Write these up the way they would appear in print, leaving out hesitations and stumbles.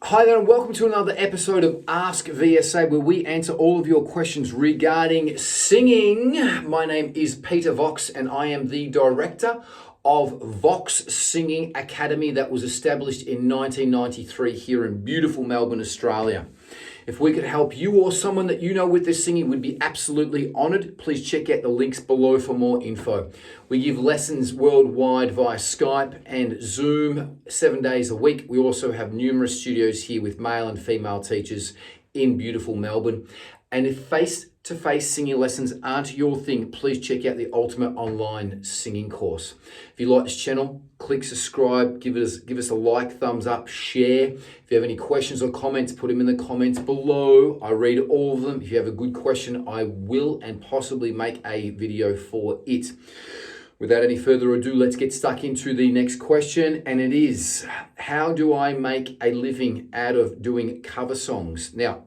Hi there and welcome to another episode of Ask VSA where we answer all of your questions regarding singing. My name is Peter Vox and I am the director of Vox Singing Academy that was established in 1993 here in beautiful Melbourne, Australia. If we could help you or someone that you know with this singing, we'd be absolutely honoured. Please check out the links below for more info. We give lessons worldwide via Skype and Zoom 7 days a week. We also have numerous studios here with male and female teachers in beautiful Melbourne. And if face-to-face singing lessons aren't your thing, please check out the Ultimate Online Singing Course. If you like this channel, click subscribe, give us a like, thumbs up, share. If you have any questions or comments, put them in the comments below. I read all of them. If you have a good question, I will and possibly make a video for it. Without any further ado, let's get stuck into the next question, and it is, how do I make a living out of doing cover songs? Now,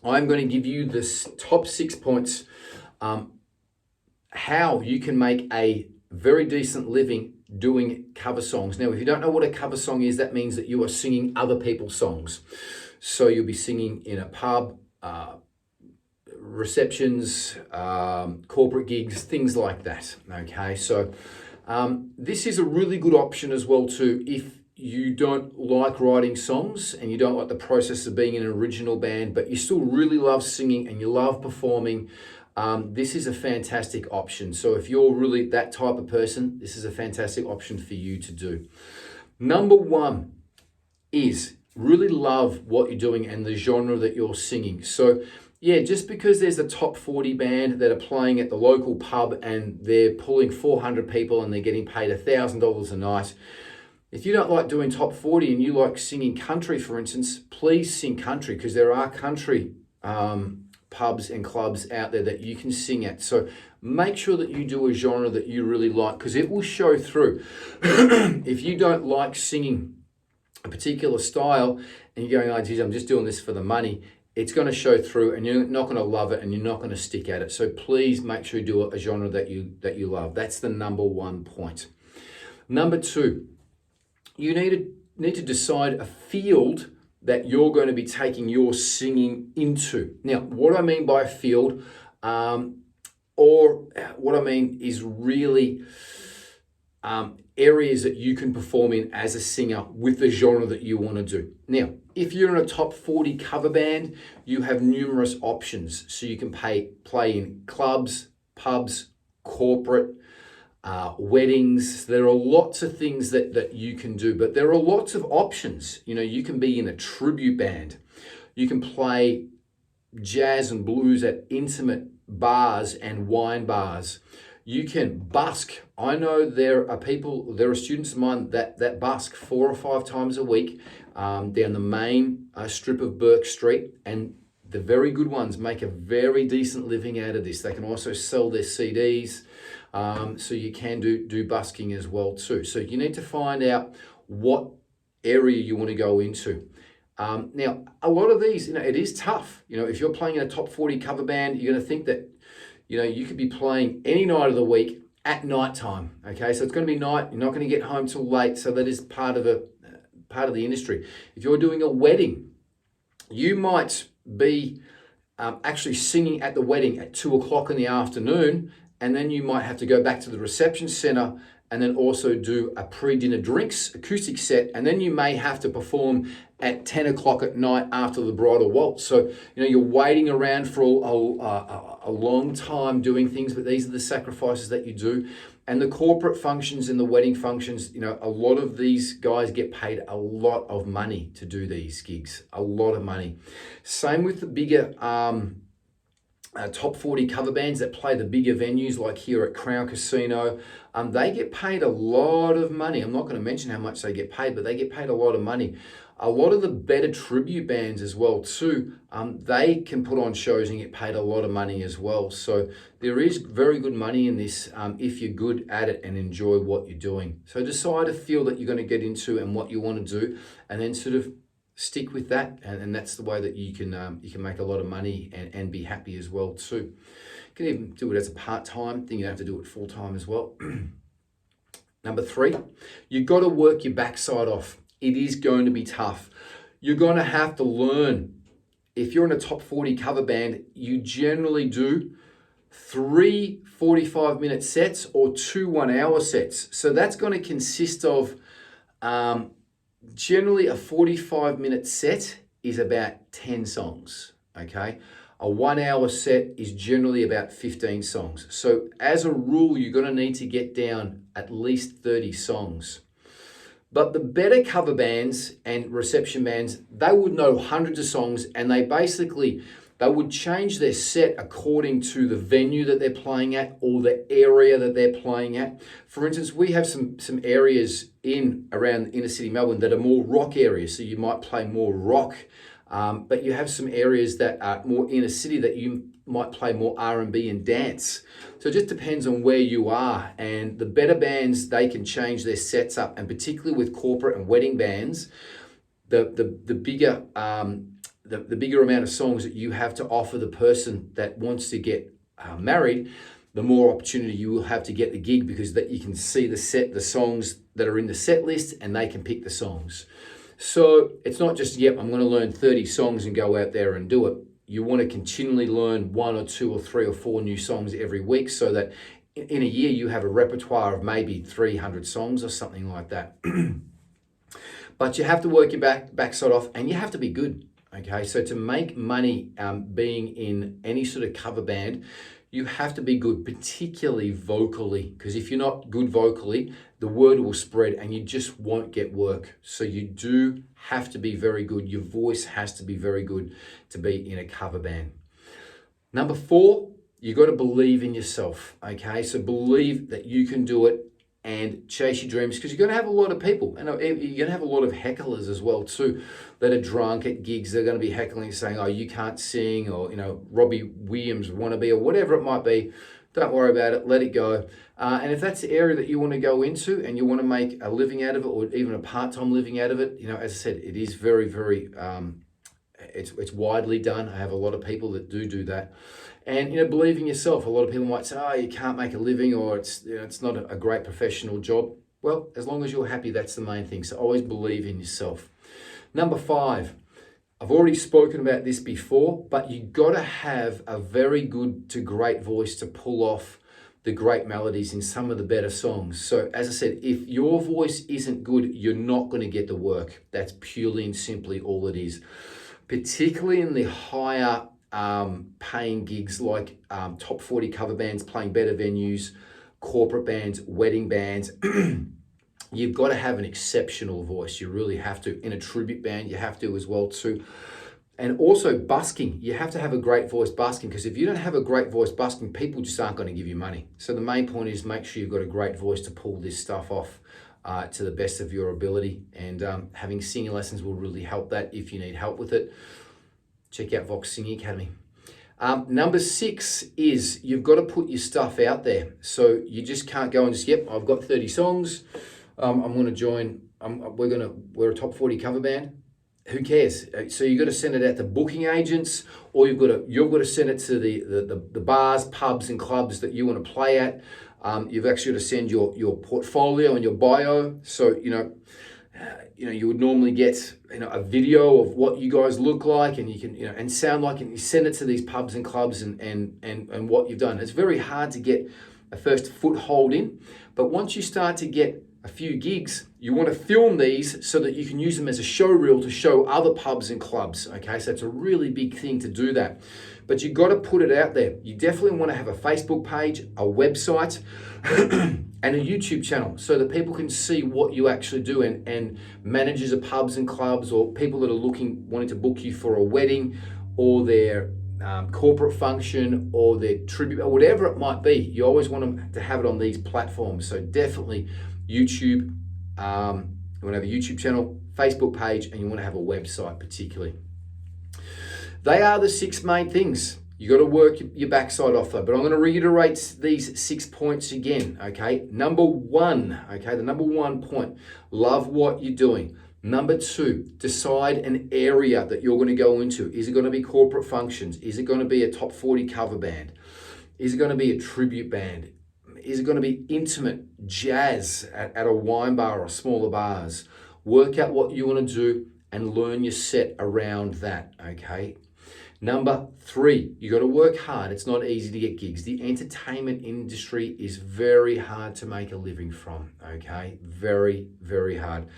I'm going to give you the top 6 points how you can make a very decent living doing cover songs. Now, if you don't know what a cover song is, that means that you are singing other people's songs. So you'll be singing in a pub, receptions, corporate gigs, things like that. Okay, so this is a really good option as well too if you don't like writing songs and you don't like the process of being in an original band, but you still really love singing and you love performing. This is a fantastic option. So if you're really that type of person, this is a fantastic option for you to do. Number one is really love what you're doing and the genre that you're singing. So yeah, just because there's a top 40 band that are playing at the local pub and they're pulling 400 people and they're getting paid $1,000 a night, if you don't like doing top 40 and you like singing country, for instance, please sing country, because there are country pubs and clubs out there that you can sing at. So make sure that you do a genre that you really like, because it will show through. If you don't like singing a particular style and you're going, oh geez, I'm just doing this for the money, it's going to show through and you're not going to love it and you're not going to stick at it. So please make sure you do a genre that you love. That's the number 1 point. Number 2, you need to decide a field that you're going to be taking your singing into. Now, what I mean by field, or what I mean is really areas that you can perform in as a singer with the genre that you want to do. Now, if you're in a top 40 cover band, you have numerous options. So you can play in clubs, pubs, corporate, weddings. There are lots of things that you can do, but there are lots of options. You know, you can be in a tribute band. You can play jazz and blues at intimate bars and wine bars. You can busk. I know there are students of mine that busk 4 or 5 times a week down the main strip of Burke Street, and the very good ones make a very decent living out of this. They can also sell their CDs. So you can do busking as well too. So you need to find out what area you want to go into. Now, a lot of these, it is tough. If you're playing in a top 40 cover band, you're going to think that, you could be playing any night of the week at night time. Okay, so it's going to be night. You're not going to get home till late. So that is part of the industry. If you're doing a wedding, you might be actually singing at the wedding at 2 o'clock in the afternoon. And then you might have to go back to the reception center and then also do a pre-dinner drinks acoustic set. And then you may have to perform at 10 o'clock at night after the bridal waltz. So, you're waiting around for a long time doing things, but these are the sacrifices that you do. And the corporate functions and the wedding functions, a lot of these guys get paid a lot of money to do these gigs, a lot of money. Same with the bigger top 40 cover bands that play the bigger venues like here at Crown Casino. They get paid a lot of money. I'm not going to mention how much they get paid, but they get paid a lot of money. A lot of the better tribute bands as well too, they can put on shows and get paid a lot of money as well. So there is very good money in this if you're good at it and enjoy what you're doing. So decide a field that you're going to get into and what you want to do, and then sort of stick with that, and that's the way that you can make a lot of money and be happy as well too. You can even do it as a part-time thing. You don't have to do it full-time as well. Number 3, you've got to work your backside off. It is going to be tough. you're going to have to learn. If you're in a top 40 cover band, you generally do 3 45-minute sets or 2 1-hour sets. So that's going to consist of generally a 45-minute set is about 10 songs, okay? A 1-hour set is generally about 15 songs. So as a rule, you're going to need to get down at least 30 songs. But the better cover bands and reception bands, they would know hundreds of songs, and they would change their set according to the venue that they're playing at or the area that they're playing at. For instance, we have some areas around inner city Melbourne that are more rock areas, so you might play more rock. But you have some areas that are more inner city that you might play more R&B and dance. So it just depends on where you are. And the better bands, they can change their sets up, and particularly with corporate and wedding bands, the bigger amount of songs that you have to offer the person that wants to get married, the more opportunity you will have to get the gig, because that you can see the songs that are in the set list, and they can pick the songs. So it's not just, yep, I'm going to learn 30 songs and go out there and do it. You want to continually learn 1 or 2 or 3 or 4 new songs every week, so that in a year you have a repertoire of maybe 300 songs or something like that. But you have to work your backside off, and you have to be good. Okay, so to make money being in any sort of cover band, you have to be good, particularly vocally, because if you're not good vocally, the word will spread and you just won't get work. So you do have to be very good. Your voice has to be very good to be in a cover band. Number 4, you got to believe in yourself. Okay, so believe that you can do it and chase your dreams, because you're going to have a lot of people, and you're going to have a lot of hecklers as well too, that are drunk at gigs. They're going to be heckling, saying, oh, you can't sing, or, Robbie Williams wannabe, or whatever it might be. Don't worry about it, let it go. And if that's the area that you want to go into and you want to make a living out of it, or even a part-time living out of it, as I said, it is very, very, it's widely done. I have a lot of people that do that. And, believe in yourself. A lot of people might say, oh, you can't make a living, or it's not a great professional job. Well, as long as you're happy, that's the main thing. So always believe in yourself. Number 5, I've already spoken about this before, but you got to have a very good to great voice to pull off the great melodies in some of the better songs. So as I said, if your voice isn't good, you're not going to get the work. That's purely and simply all it is. Particularly in the higher paying gigs, like top 40 cover bands, playing better venues, corporate bands, wedding bands. You've got to have an exceptional voice. You really have to. In a tribute band, you have to as well too. And also busking. You have to have a great voice busking, because if you don't have a great voice busking, people just aren't going to give you money. So the main point is make sure you've got a great voice to pull this stuff off to the best of your ability. And having singing lessons will really help that if you need help with it. Check out Vox Singing Academy. Number 6 is you've got to put your stuff out there. So you just can't go and just, yep, I've got 30 songs. I'm going to join. We're a top 40 cover band. Who cares? So you've got to send it out to booking agents, or you've got to send it to the bars, pubs, and clubs that you want to play at. You've actually got to send your portfolio and your bio. So you would normally get a video of what you guys look like, and you can and sound like, and you send it to these pubs and clubs and what you've done. It's very hard to get a first foothold in, but once you start to get a few gigs, you want to film these so that you can use them as a show reel to show other pubs and clubs. Okay, so it's a really big thing to do that, but you've got to put it out there. You definitely want to have a Facebook page, a website, and a YouTube channel, so that people can see what you actually do, and managers of pubs and clubs, or people that are wanting to book you for a wedding, or their corporate function, or their tribute, or whatever it might be. You always want them to have it on these platforms. So definitely YouTube, you want to have a YouTube channel, Facebook page, and you want to have a website particularly. They are the 6 main things. You got to work your backside off though, but I'm going to reiterate these 6 points again, okay? Number 1, okay, the number 1 point, love what you're doing. Number 2, decide an area that you're going to go into. Is it going to be corporate functions? Is it going to be a top 40 cover band? Is it going to be a tribute band? Is it going to be intimate jazz at a wine bar or smaller bars? Work out what you want to do and learn your set around that, okay? Number 3, you got to work hard. It's not easy to get gigs. The entertainment industry is very hard to make a living from, okay? Very, very hard.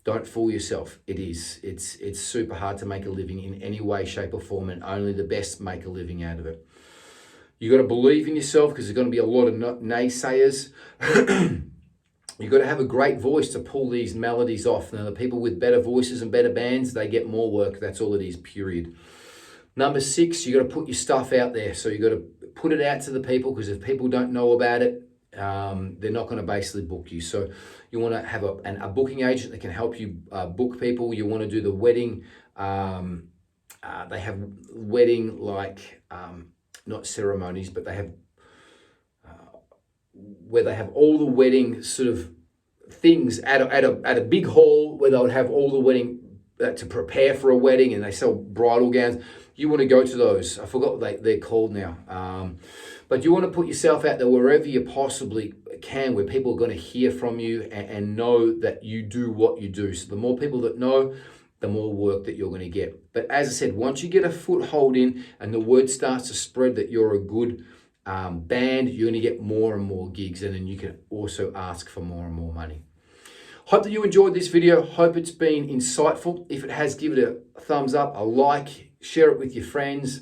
Don't fool yourself. It is. It's super hard to make a living in any way, shape, or form, and only the best make a living out of it. You got to believe in yourself, because there's going to be a lot of naysayers. You've got to have a great voice to pull these melodies off. Now, the people with better voices and better bands, they get more work. That's all it is, period. Number 6, you got to put your stuff out there. So you got to put it out to the people, because if people don't know about it, they're not going to basically book you. So you want to have a booking agent that can help you book people. You want to do the wedding. They have wedding not ceremonies, but they have where they have all the wedding sort of things at a big hall, where they would have all the wedding to prepare for a wedding, and they sell bridal gowns. You want to go to those. I forgot what they're called now. But you want to put yourself out there wherever you possibly can, where people are going to hear from you and know that you do what you do. So the more people that know, the more work that you're going to get. But as I said, once you get a foothold in and the word starts to spread that you're a good band, you're going to get more and more gigs, and then you can also ask for more and more money. Hope that you enjoyed this video. Hope it's been insightful. If it has, give it a thumbs up, a like, share it with your friends.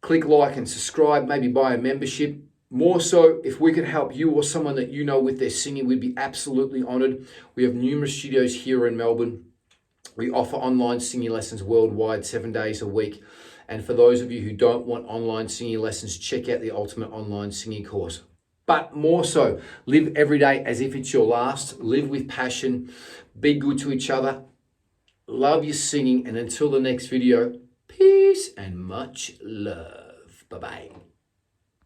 Click like and subscribe, maybe buy a membership. More so, if we could help you or someone that you know with their singing, we'd be absolutely honored. We have numerous studios here in Melbourne. We offer online singing lessons worldwide, 7 days a week. And for those of you who don't want online singing lessons, check out the Ultimate Online Singing Course. But more so, live every day as if it's your last. Live with passion. Be good to each other. Love your singing. And until the next video, peace and much love. Bye-bye.